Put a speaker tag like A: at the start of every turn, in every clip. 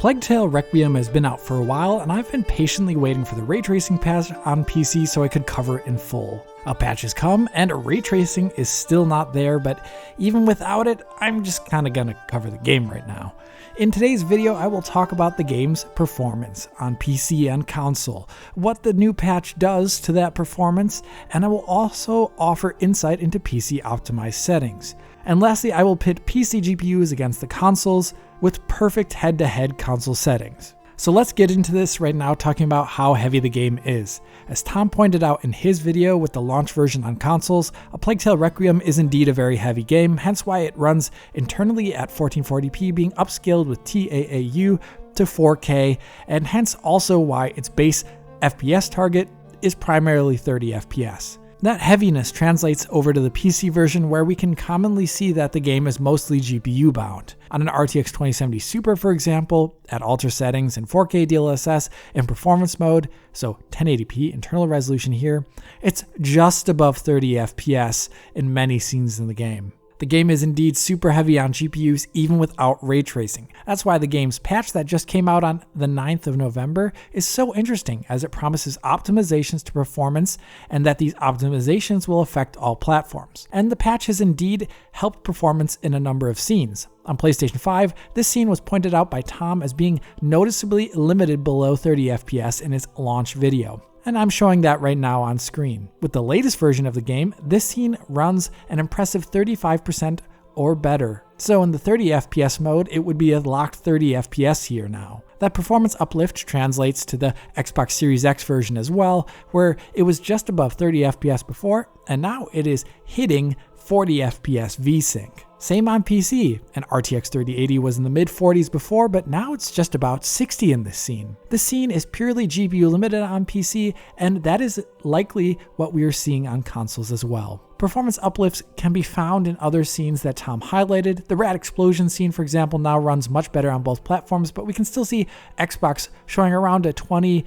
A: Plague Tale Requiem has been out for a while, and I've been patiently waiting for the ray tracing patch on PC so I could cover it in full. A patch has come, and ray tracing is still not there, but even without it, I'm just kinda gonna cover the game right now. In today's video, I will talk about the game's performance on PC and console, what the new patch does to that performance, and I will also offer insight into PC optimized settings. And lastly, I will pit PC GPUs against the consoles with perfect head-to-head console settings. So let's get into this right now, talking about how heavy the game is. As Tom pointed out in his video with the launch version on consoles, A Plague Tale Requiem is indeed a very heavy game, hence why it runs internally at 1440p, being upscaled with TAAU to 4K, and hence also why its base FPS target is primarily 30 FPS. That heaviness translates over to the PC version, where we can commonly see that the game is mostly GPU bound. On an RTX 2070 Super, for example, at ultra settings and 4K DLSS in performance mode, so 1080p internal resolution here, it's just above 30 FPS in many scenes in the game. The game is indeed super heavy on GPUs even without ray tracing. That's why the game's patch that just came out on the 9th of November is so interesting, as it promises optimizations to performance and that these optimizations will affect all platforms. And the patch has indeed helped performance in a number of scenes. On PlayStation 5, this scene was pointed out by Tom as being noticeably limited below 30 FPS in its launch video. And I'm showing that right now on screen. With the latest version of the game, this scene runs an impressive 35% or better. So in the 30 FPS mode, it would be a locked 30 FPS here now. That performance uplift translates to the Xbox Series X version as well, where it was just above 30 FPS before, and now it is hitting 40 FPS VSync. Same on PC, and RTX 3080 was in the mid-40s before, but now it's just about 60 in this scene. This scene is purely GPU limited on PC, and that is likely what we are seeing on consoles as well. Performance uplifts can be found in other scenes that Tom highlighted. The rat explosion scene, for example, now runs much better on both platforms, but we can still see Xbox showing around a 20%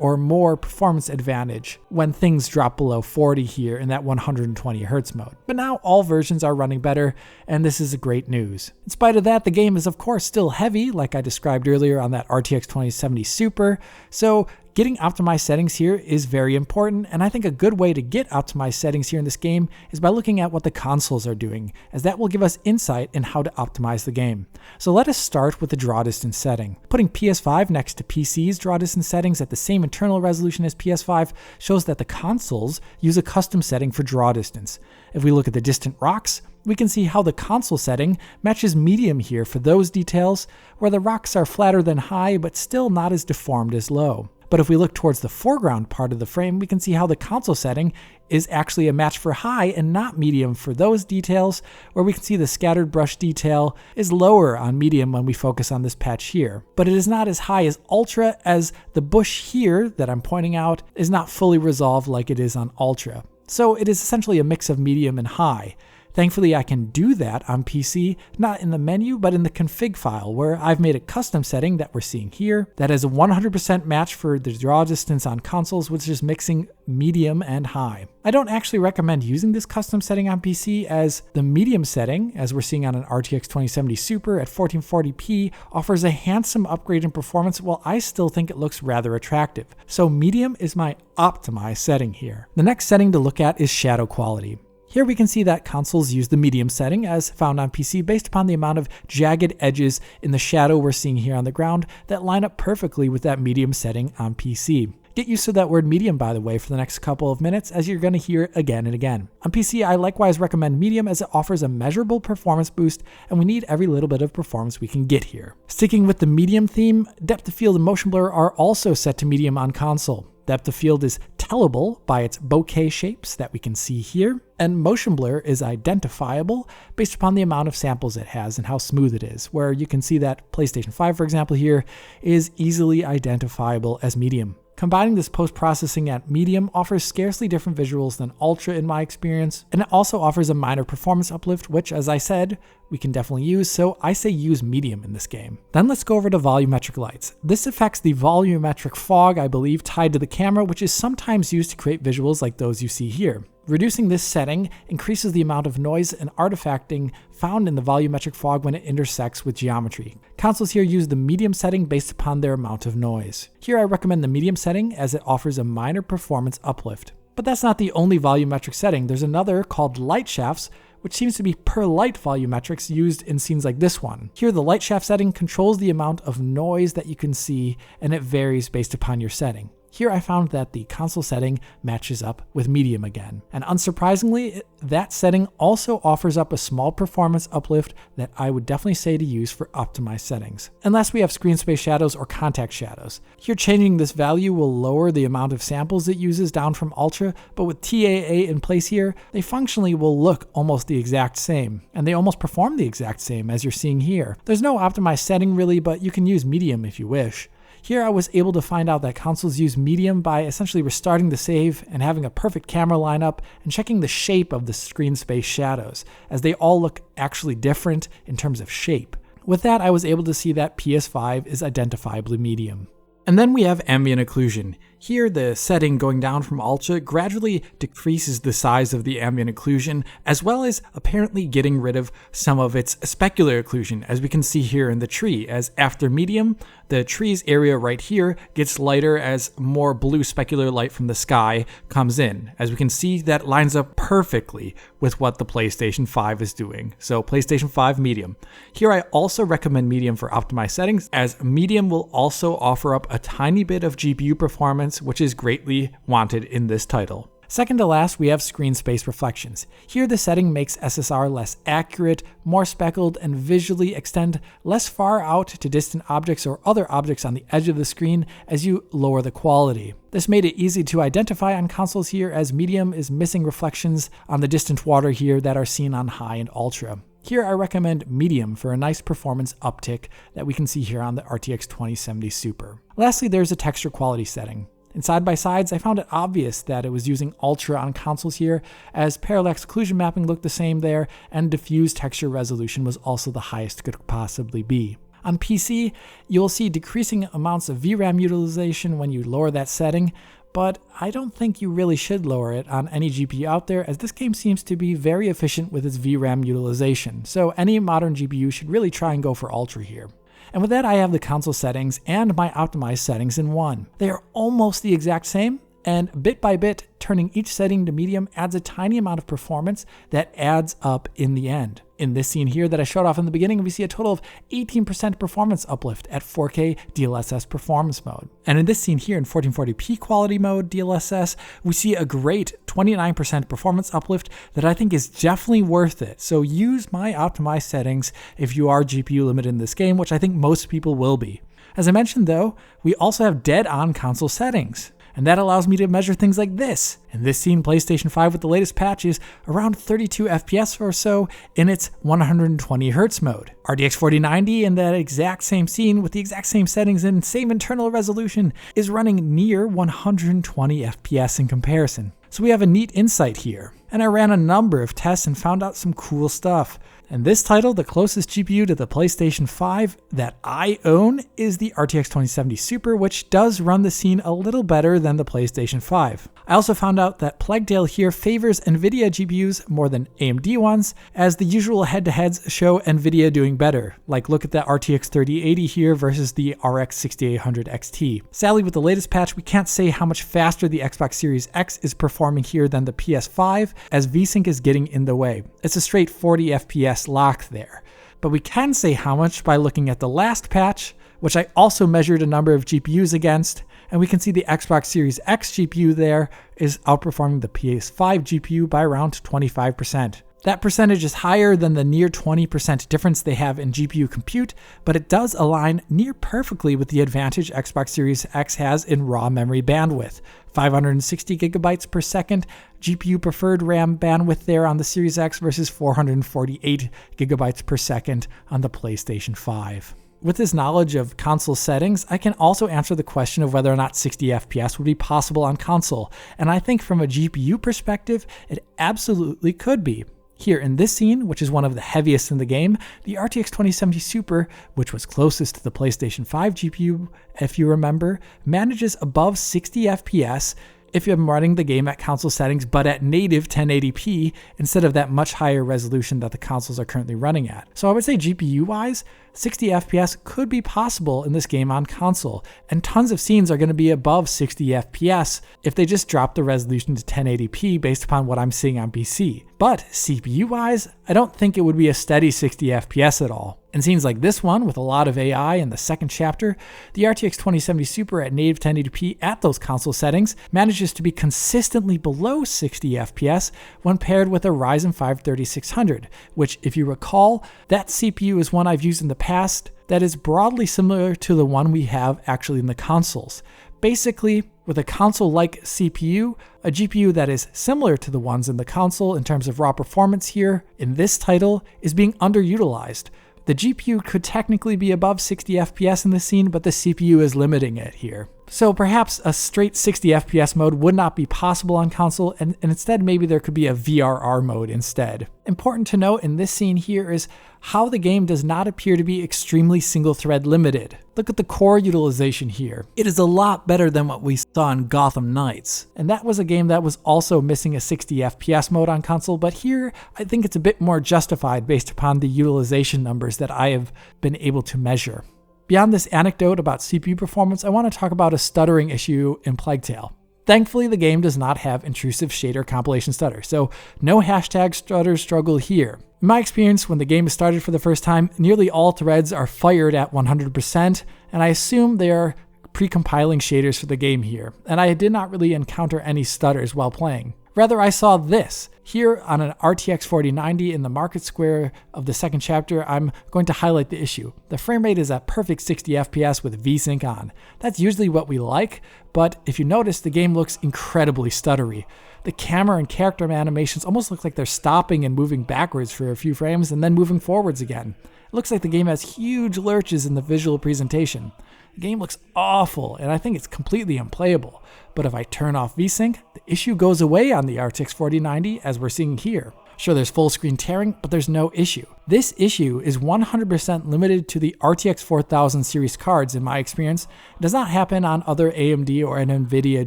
A: or more performance advantage when things drop below 40 here in that 120 Hz mode. But now all versions are running better, and this is great news. In spite of that, the game is of course still heavy, like I described earlier on that RTX 2070 Super, so getting optimized settings here is very important, and I think a good way to get optimized settings here in this game is by looking at what the consoles are doing, as that will give us insight in how to optimize the game. So let us start with the draw distance setting. Putting PS5 next to PC's draw distance settings at the same internal resolution as PS5 shows that the consoles use a custom setting for draw distance. If we look at the distant rocks, we can see how the console setting matches medium here for those details, where the rocks are flatter than high but still not as deformed as low. But if we look towards the foreground part of the frame, we can see how the console setting is actually a match for high and not medium for those details, where we can see the scattered brush detail is lower on medium when we focus on this patch here. But it is not as high as ultra, as the bush here that I'm pointing out is not fully resolved like it is on ultra. So it is essentially a mix of medium and high. Thankfully, I can do that on PC, not in the menu, but in the config file, where I've made a custom setting that we're seeing here that is a 100% match for the draw distance on consoles, which is mixing medium and high. I don't actually recommend using this custom setting on PC, as the medium setting, as we're seeing on an RTX 2070 Super at 1440p, offers a handsome upgrade in performance, while I still think it looks rather attractive. So medium is my optimized setting here. The next setting to look at is shadow quality. Here we can see that consoles use the medium setting as found on PC based upon the amount of jagged edges in the shadow we're seeing here on the ground that line up perfectly with that medium setting on PC. Get used to that word medium, by the way, for the next couple of minutes, as you're going to hear it again and again. On PC, I likewise recommend medium, as it offers a measurable performance boost, and we need every little bit of performance we can get here. Sticking with the medium theme, depth of field and motion blur are also set to medium on console. Depth of field is tellable by its bokeh shapes that we can see here, and motion blur is identifiable based upon the amount of samples it has and how smooth it is, where you can see that PlayStation 5, for example, here is easily identifiable as medium. Combining this post-processing at medium offers scarcely different visuals than ultra in my experience, and it also offers a minor performance uplift, which, as I said, we can definitely use, so I say use medium in this game. Then let's go over to volumetric lights. This affects the volumetric fog, I believe, tied to the camera, which is sometimes used to create visuals like those you see here. Reducing this setting increases the amount of noise and artifacting found in the volumetric fog when it intersects with geometry. Consoles here use the medium setting based upon their amount of noise. Here I recommend the medium setting as it offers a minor performance uplift. But that's not the only volumetric setting. There's another called light shafts, which seems to be per light volumetrics used in scenes like this one. Here the light shaft setting controls the amount of noise that you can see, and it varies based upon your setting. Here I found that the console setting matches up with medium again. And unsurprisingly, that setting also offers up a small performance uplift that I would definitely say to use for optimized settings. Unless we have screen space shadows or contact shadows. Here changing this value will lower the amount of samples it uses down from Ultra, but with TAA in place here, they functionally will look almost the exact same. And they almost perform the exact same as you're seeing here. There's no optimized setting really, but you can use medium if you wish. Here I was able to find out that consoles use medium by essentially restarting the save and having a perfect camera lineup and checking the shape of the screen space shadows, as they all look actually different in terms of shape. With that, I was able to see that PS5 is identifiably medium. And then we have ambient occlusion. Here, the setting going down from Ultra gradually decreases the size of the ambient occlusion, as well as apparently getting rid of some of its specular occlusion, as we can see here in the tree, as after medium, the tree's area right here gets lighter as more blue specular light from the sky comes in. As we can see, that lines up perfectly with what the PlayStation 5 is doing. So PlayStation 5 medium. Here I also recommend medium for optimized settings, as medium will also offer up a tiny bit of GPU performance, which is greatly wanted in this title. Second to last, we have screen space reflections. Here the setting makes SSR less accurate, more speckled, and visually extend less far out to distant objects or other objects on the edge of the screen as you lower the quality. This made it easy to identify on consoles here, as medium is missing reflections on the distant water here that are seen on high and ultra. Here I recommend medium for a nice performance uptick that we can see here on the RTX 2070 Super. Lastly, there's a texture quality setting. In side-by-sides, I found it obvious that it was using Ultra on consoles here, as parallax occlusion mapping looked the same there, and diffuse texture resolution was also the highest it could possibly be. On PC, you'll see decreasing amounts of VRAM utilization when you lower that setting, but I don't think you really should lower it on any GPU out there, as this game seems to be very efficient with its VRAM utilization, so any modern GPU should really try and go for Ultra here. And with that, I have the console settings and my optimized settings in one. They are almost the exact same, and bit by bit, turning each setting to medium adds a tiny amount of performance that adds up in the end. In this scene here that I showed off in the beginning, we see a total of 18% performance uplift at 4K DLSS performance mode. And in this scene here in 1440p quality mode DLSS, we see a great 29% performance uplift that I think is definitely worth it. So use my optimized settings if you are GPU limited in this game, which I think most people will be. As I mentioned though, we also have dead-on console settings. And that allows me to measure things like this. In this scene, PlayStation 5 with the latest patch is around 32 FPS or so in its 120Hz mode. RTX 4090 in that exact same scene with the exact same settings and same internal resolution is running near 120 FPS in comparison. So we have a neat insight here. And I ran a number of tests and found out some cool stuff. And this title, the closest GPU to the PlayStation 5 that I own, is the RTX 2070 Super, which does run the scene a little better than the PlayStation 5. I also found out that Plegtail here favors NVIDIA GPUs more than AMD ones, as the usual head-to-heads show NVIDIA doing better. Like look at the RTX 3080 here versus the RX 6800 XT. Sadly, with the latest patch, we can't say how much faster the Xbox Series X is performing here than the PS5, as VSync is getting in the way. It's a straight 40 FPS lock there. But we can say how much by looking at the last patch, which I also measured a number of GPUs against, and we can see the Xbox Series X GPU there is outperforming the PS5 GPU by around 25%. That percentage is higher than the near 20% difference they have in GPU compute, but it does align near perfectly with the advantage Xbox Series X has in raw memory bandwidth. 560 gigabytes per second GPU preferred RAM bandwidth there on the Series X versus 448 gigabytes per second on the PlayStation 5. With this knowledge of console settings, I can also answer the question of whether or not 60 FPS would be possible on console, and I think from a GPU perspective, it absolutely could be. Here in this scene, which is one of the heaviest in the game, the RTX 2070 Super, which was closest to the PlayStation 5 GPU, if you remember, manages above 60 FPS if you're running the game at console settings but at native 1080p instead of that much higher resolution that the consoles are currently running at. So I would say GPU-wise, 60 FPS could be possible in this game on console, and tons of scenes are going to be above 60 FPS if they just drop the resolution to 1080p based upon what I'm seeing on PC. But CPU-wise, I don't think it would be a steady 60 FPS at all. In scenes like this one, with a lot of AI in the second chapter, the RTX 2070 Super at native 1080p at those console settings manages to be consistently below 60 FPS when paired with a Ryzen 5 3600, which, if you recall, that CPU is one I've used in the past that is broadly similar to the one we have actually in the consoles. Basically, with a console-like CPU, a GPU that is similar to the ones in the console in terms of raw performance here in this title is being underutilized. The GPU could technically be above 60 FPS in this scene, but the CPU is limiting it here. So perhaps a straight 60 FPS mode would not be possible on console, and instead maybe there could be a VRR mode instead. Important to note in this scene here is how the game does not appear to be extremely single-thread limited. Look at the core utilization here. It is a lot better than what we saw in Gotham Knights, and that was a game that was also missing a 60 FPS mode on console, but here I think it's a bit more justified based upon the utilization numbers that I have been able to measure. Beyond this anecdote about CPU performance, I want to talk about a stuttering issue in Plague Tale. Thankfully, the game does not have intrusive shader compilation stutter, so no hashtag stutter struggle here. In my experience, when the game is started for the first time, nearly all threads are fired at 100%, and I assume they are pre-compiling shaders for the game here, and I did not really encounter any stutters while playing. Rather, I saw this. Here on an RTX 4090 in the market square of the second chapter, I'm going to highlight the issue. The frame rate is at perfect 60 FPS with VSync on. That's usually what we like, but if you notice, the game looks incredibly stuttery. The camera and character animations almost look like they're stopping and moving backwards for a few frames and then moving forwards again. It looks like the game has huge lurches in the visual presentation. The game looks awful, and I think it's completely unplayable. But if I turn off VSync, the issue goes away on the RTX 4090, as we're seeing here. Sure, there's full screen tearing, but there's no issue. This issue is 100% limited to the RTX 4000 series cards in my experience. It does not happen on other AMD or NVIDIA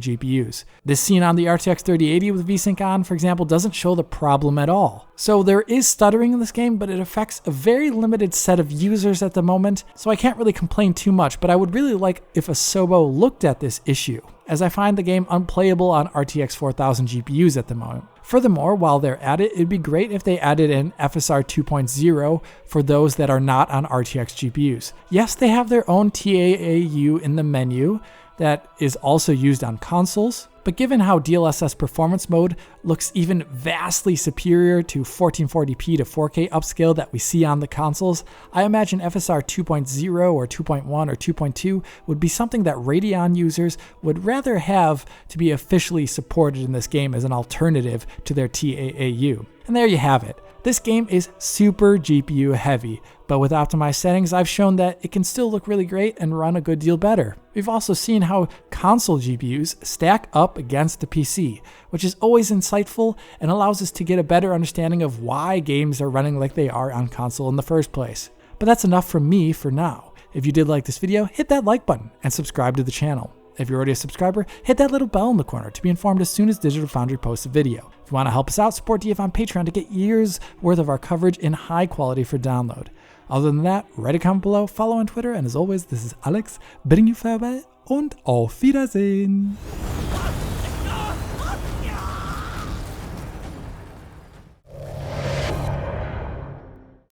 A: GPUs. This scene on the RTX 3080 with VSync on, for example, doesn't show the problem at all. So there is stuttering in this game, but it affects a very limited set of users at the moment, so I can't really complain too much, but I would really like if Asobo looked at this issue, as I find the game unplayable on RTX 4000 GPUs at the moment. Furthermore, while they're at it, it'd be great if they added an FSR 2.0 for those that are not on RTX GPUs. Yes, they have their own TAAU in the menu that is also used on consoles, but given how DLSS performance mode looks even vastly superior to 1440p to 4K upscale that we see on the consoles, I imagine FSR 2.0 or 2.1 or 2.2 would be something that Radeon users would rather have to be officially supported in this game as an alternative to their TAAU. And there you have it. This game is super GPU heavy, but with optimized settings, I've shown that it can still look really great and run a good deal better. We've also seen how console GPUs stack up against the PC, which is always insightful and allows us to get a better understanding of why games are running like they are on console in the first place. But that's enough from me for now. If you did like this video, hit that like button and subscribe to the channel. If you're already a subscriber, hit that little bell in the corner to be informed as soon as Digital Foundry posts a video. If you want to help us out, support DF on Patreon to get years worth of our coverage in high quality for download. Other than that, write a comment below, follow on Twitter, and as always, this is Alex bidding you farewell und auf Wiedersehen.